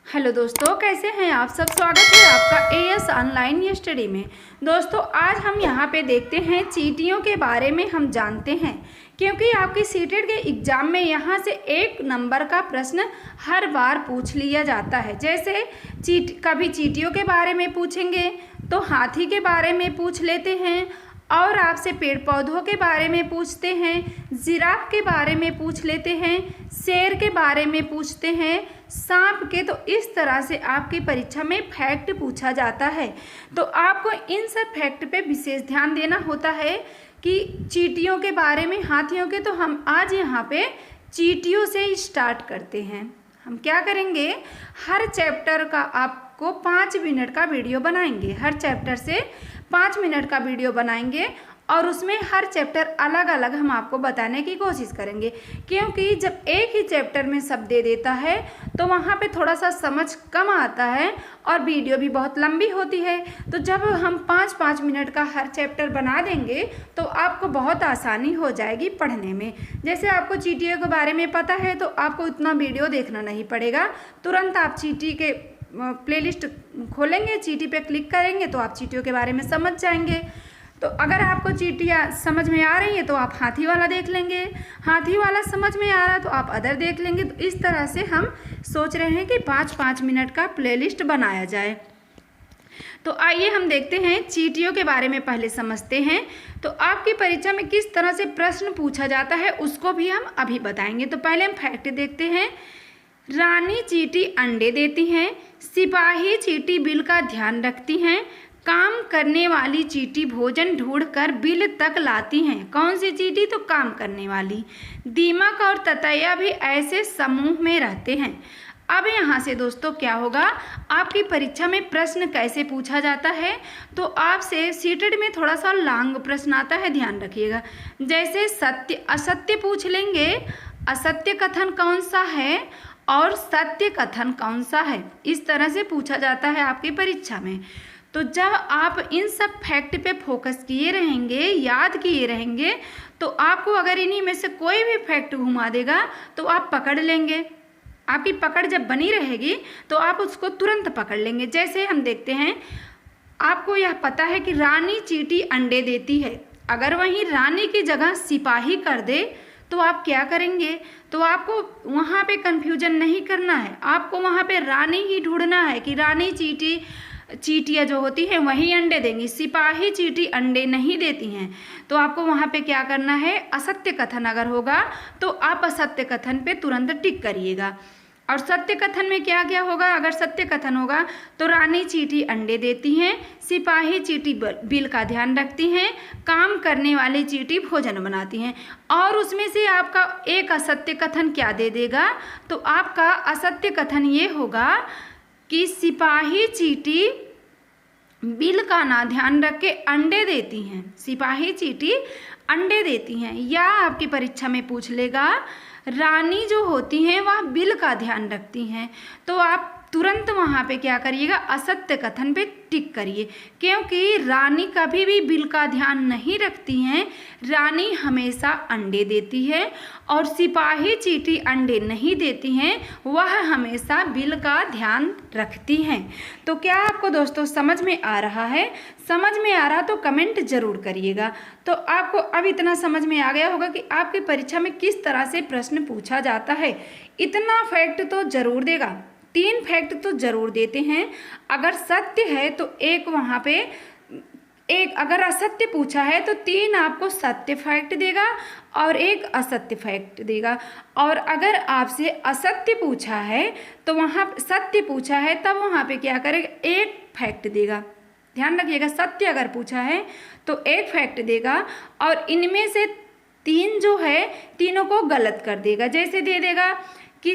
Hello दोस्तों, कैसे हैं आप सब। स्वागत है आपका एएस ऑनलाइन स्टडी में। दोस्तों आज हम यहाँ पे देखते हैं चीटियों के बारे में हम जानते हैं, क्योंकि आपकी सीटेट के एग्ज़ाम में यहाँ से एक नंबर का प्रश्न हर बार पूछ लिया जाता है। जैसे कभी चीटियों के बारे में पूछेंगे तो हाथी के बारे में पूछ लेते हैं, और आपसे पेड़ पौधों के बारे में पूछते हैं, जिराफ के बारे में पूछ लेते हैं, शेर के बारे में पूछते हैं, सांप के। तो इस तरह से आपकी परीक्षा में फैक्ट पूछा जाता है। तो आपको इन सब फैक्ट पे विशेष ध्यान देना होता है कि चींटियों के बारे में, हाथियों के। तो हम आज यहाँ पे चींटियों से स्टार्ट करते हैं। हम क्या करेंगे, हर चैप्टर का आपको 5 मिनट का वीडियो बनाएंगे। हर चैप्टर से 5 मिनट का वीडियो बनाएंगे और उसमें हर चैप्टर अलग अलग हम आपको बताने की कोशिश करेंगे, क्योंकि जब एक ही चैप्टर में सब दे देता है तो वहाँ पे थोड़ा सा समझ कम आता है और वीडियो भी बहुत लंबी होती है। तो जब हम 5-5 मिनट का हर चैप्टर बना देंगे तो आपको बहुत आसानी हो जाएगी पढ़ने में। जैसे आपको चींटियों के बारे में पता है तो आपको उतना वीडियो देखना नहीं पड़ेगा, तुरंत आप चींटी के प्लेलिस्ट खोलेंगे, चींटी पे क्लिक करेंगे तो आप चींटियों के बारे में समझ जाएंगे। तो अगर आपको चींटियाँ समझ में आ रही है तो आप हाथी वाला देख लेंगे, हाथी वाला समझ में आ रहा है तो आप अदर देख लेंगे। तो इस तरह से हम सोच रहे हैं कि 5-5 मिनट का प्लेलिस्ट बनाया जाए। तो आइए हम देखते हैं चींटियों के बारे में, पहले समझते हैं। तो आपकी परीक्षा में किस तरह से प्रश्न पूछा जाता है उसको भी हम अभी बताएंगे। तो पहले हम फैक्ट देखते हैं। रानी चींटी अंडे देती हैं, सिपाही चींटी बिल का ध्यान रखती हैं, काम करने वाली चींटी भोजन ढूंढकर बिल तक लाती हैं। कौन सी चींटी, तो काम करने वाली। दीमक और ततैया भी ऐसे समूह में रहते हैं। अब यहाँ से दोस्तों क्या होगा, आपकी परीक्षा में प्रश्न कैसे पूछा जाता है। तो आपसे सीटेड में थोड़ा सा लॉन्ग प्रश्न आता है, ध्यान रखिएगा। जैसे सत्य असत्य पूछ लेंगे, असत्य कथन कौन सा है और सत्य कथन कौन सा है, इस तरह से पूछा जाता है आपकी परीक्षा में। तो जब आप इन सब फैक्ट पे फोकस किए रहेंगे, याद किए रहेंगे, तो आपको अगर इन्हीं में से कोई भी फैक्ट घुमा देगा तो आप पकड़ लेंगे। आपकी पकड़ जब बनी रहेगी तो आप उसको तुरंत पकड़ लेंगे। जैसे हम देखते हैं, आपको यह पता है कि रानी चींटी अंडे देती है, अगर वहीं रानी की जगह सिपाही कर दे तो आप क्या करेंगे। तो आपको वहाँ पे कन्फ्यूजन नहीं करना है, आपको वहाँ पे रानी ही ढूंढना है कि रानी चींटियाँ जो होती हैं वही अंडे देंगी, सिपाही चींटी अंडे नहीं देती हैं। तो आपको वहाँ पे क्या करना है, असत्य कथन अगर होगा तो आप असत्य कथन पे तुरंत टिक करिएगा। और सत्य कथन में क्या क्या होगा, अगर सत्य कथन होगा तो रानी चींटी अंडे देती हैं, सिपाही चींटी बिल का ध्यान रखती हैं, काम करने वाली चींटी भोजन बनाती हैं। और उसमें से आपका एक असत्य कथन क्या दे देगा, तो आपका असत्य कथन ये होगा कि सिपाही चींटी बिल का ना ध्यान रख के अंडे देती हैं, सिपाही चींटी अंडे देती हैं। या आपकी परीक्षा में पूछ लेगा, रानी जो होती हैं वह बिल का ध्यान रखती हैं। तो आप तुरंत वहाँ पे क्या करिएगा, असत्य कथन पे टिक करिए, क्योंकि रानी कभी भी बिल का ध्यान नहीं रखती हैं, रानी हमेशा अंडे देती है। और सिपाही चींटी अंडे नहीं देती हैं, वह हमेशा बिल का ध्यान रखती हैं। तो क्या आपको दोस्तों समझ में आ रहा है? समझ में आ रहा तो कमेंट जरूर करिएगा। तो आपको अब इतना समझ में आ गया होगा कि आपकी परीक्षा में किस तरह से प्रश्न पूछा जाता है। इतना फैक्ट तो जरूर देगा, 3 फैक्ट तो जरूर देते हैं। अगर सत्य है तो एक वहाँ पे एक, अगर असत्य पूछा है तो 3 आपको सत्य फैक्ट देगा और एक असत्य फैक्ट देगा। और अगर आपसे असत्य पूछा है तो वहाँ सत्य पूछा है तब वहाँ पे क्या करेगा, 1 फैक्ट देगा। ध्यान रखिएगा, सत्य अगर पूछा है तो 1 फैक्ट देगा और इनमें से 3 जो है तीनों को गलत कर देगा। जैसे दे देगा कि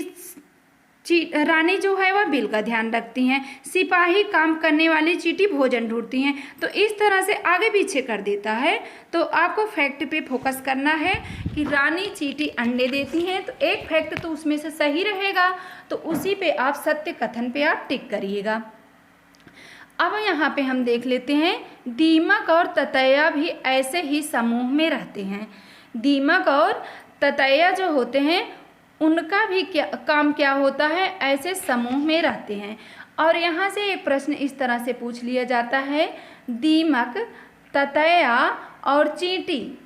रानी जो है वह बिल का ध्यान रखती हैं, सिपाही काम करने वाली चींटी भोजन ढूंढती हैं। तो इस तरह से आगे पीछे कर देता है। तो आपको फैक्ट पे फोकस करना है कि रानी चींटी अंडे देती हैं, तो 1 फैक्ट तो उसमें से सही रहेगा, तो उसी पे आप सत्य कथन पे आप टिक करिएगा। अब यहाँ पे हम देख लेते हैं, दीमक और ततैया भी ऐसे ही समूह में रहते हैं। दीमक और ततैया जो होते हैं उनका भी काम क्या होता है, ऐसे समूह में रहते हैं। और यहाँ से एक प्रश्न इस तरह से पूछ लिया जाता है, दीमक, ततैया और चींटी,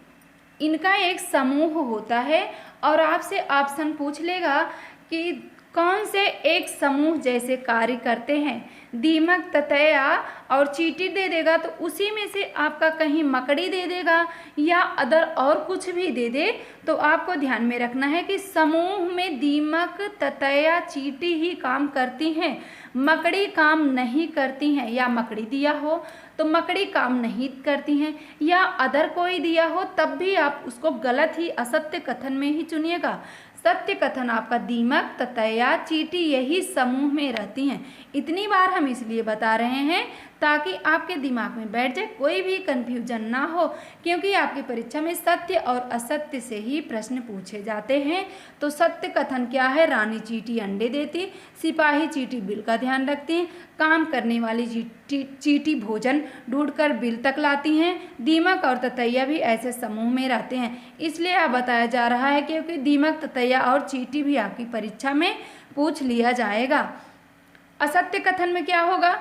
इनका एक समूह होता है और आपसे ऑप्शन पूछ लेगा कि कौन से एक समूह जैसे कार्य करते हैं। दीमक, ततैया और चींटी दे देगा तो उसी में से आपका कहीं मकड़ी दे देगा या अदर और कुछ भी दे दे, तो आपको ध्यान में रखना है कि समूह में दीमक, ततैया, चींटी ही काम करती हैं, मकड़ी काम नहीं करती हैं। या मकड़ी दिया हो तो मकड़ी काम नहीं करती हैं, या अदर कोई दिया हो तब भी आप उसको गलत ही, असत्य कथन में ही चुनिएगा। सत्य कथन आपका दीमक, ततैया, चींटी यही समूह में रहती हैं। इतनी बार हम इसलिए बता रहे हैं ताकि आपके दिमाग में बैठ जाए, कोई भी कन्फ्यूजन ना हो, क्योंकि आपकी परीक्षा में सत्य और असत्य से ही प्रश्न पूछे जाते हैं। तो सत्य कथन क्या है, रानी चींटी अंडे देती, सिपाही चींटी बिल का ध्यान रखती हैं, काम करने वाली चींटी भोजन ढूंढकर बिल तक लाती हैं, दीमक और ततैया भी ऐसे समूह में रहते हैं। इसलिए आप बताया जा रहा है क्योंकि दीमक, ततैया और चींटी भी आपकी परीक्षा में पूछ लिया जाएगा। असत्य कथन में क्या होगा,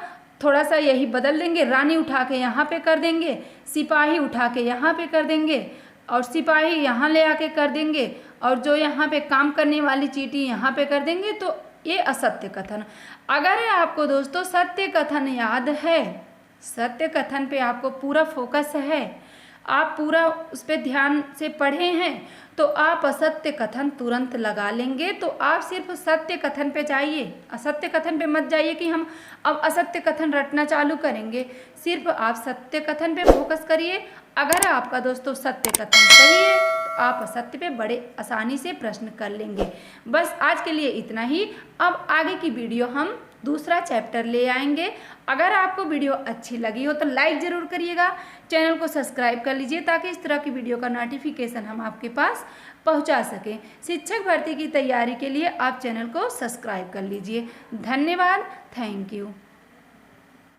थोड़ा सा यही बदल देंगे, रानी उठा के यहाँ पे कर देंगे, सिपाही उठा के यहाँ पे कर देंगे और सिपाही यहाँ ले आके कर देंगे, और जो यहाँ पे काम करने वाली चींटी यहाँ पे कर देंगे, तो ये असत्य कथन। अगर आपको दोस्तों सत्य कथन याद है, सत्य कथन पे आपको पूरा फोकस है, आप पूरा उस पर ध्यान से पढ़े हैं, तो आप असत्य कथन तुरंत लगा लेंगे। तो आप सिर्फ सत्य कथन पे जाइए, असत्य कथन पे मत जाइए कि हम अब असत्य कथन रटना चालू करेंगे। सिर्फ आप सत्य कथन पे फोकस करिए। अगर आपका दोस्तों सत्य कथन सही है तो आप असत्य पे बड़े आसानी से प्रश्न कर लेंगे। बस आज के लिए इतना ही। अब आगे की वीडियो हम दूसरा चैप्टर ले आएंगे। अगर आपको वीडियो अच्छी लगी हो तो लाइक ज़रूर करिएगा, चैनल को सब्सक्राइब कर लीजिए ताकि इस तरह की वीडियो का नोटिफिकेशन हम आपके पास पहुंचा सकें। शिक्षक भर्ती की तैयारी के लिए आप चैनल को सब्सक्राइब कर लीजिए। धन्यवाद, थैंक यू।